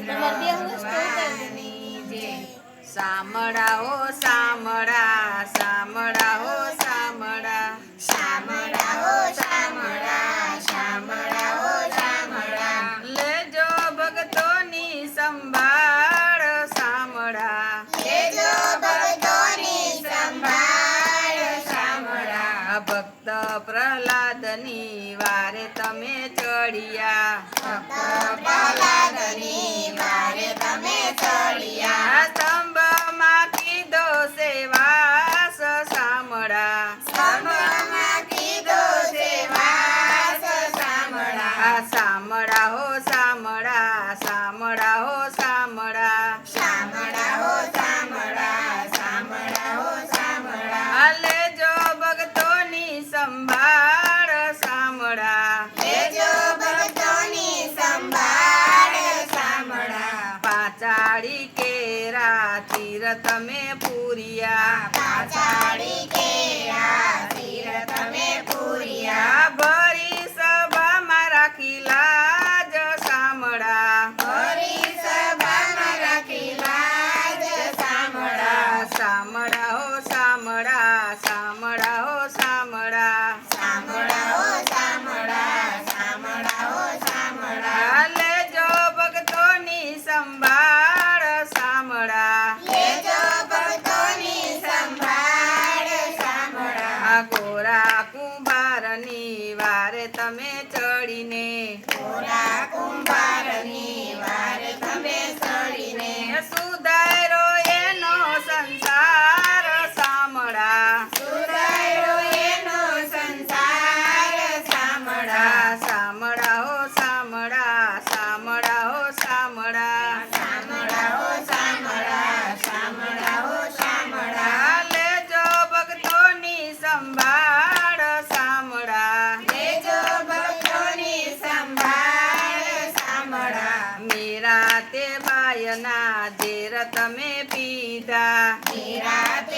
ભગવાનની જય. સામળા હો સામળા, સામળા હો સામળા, શામળા હો શામળા, શામળા હો શામળા. લેજો ભક્તોની સંભાળ સામળા, લેજો ભક્તોની સંભાળ શામળા. ભક્ત પ્રહલાદની વારે તમે ચડિયા, પ્રહલાદની વારે તમે ચડિયા. સ્તંભમાં કીધો સેવાસ સામળા, સ્તંભમાં કીધો સેવાસ શામળા. સામળા હો સામળા, સામળા હો સામળા, શામળા હો શામળા, શામળા હો શામળા. લેજો ભક્તોની સંભાળ સામળા, લેજો ભક્તોની સંભાળ શામળા. પાચાળી કેરા તીર તમે પૂર્યા, પાછાડી કેરા તીર તમે પૂર્યા. ભરી સભામાં રાખી લાજ સામળા, ભરી સભામાં રાખી લાજ શામળા. સામળા હો સામળા, સામળા હો સામળા, શામળા હો શામળા, શામળા હો શામળા. લેજો ભક્તોની સંભાળ સામળા, લેજો ભક્તોની સંભાળ શામળા. કોરા કુંભારની વારે તમે ચડીને, કોરા કુંભારની વારે તમે ચડીને. સુધારો એનો સંસાર સામળા, સુધાર્યો એનો સંસાર શામળા. સામળા હો સામળા, સામળા હો સામળા, શામળા હો શામળા, શામળા હો શામળા. લેજો ભક્તોની સંભાળ સામળા, લેજો ભક્તોની સંભાળ શામળા. મીરા તે બાયના ઝેર તમે પીધા, નિરાતે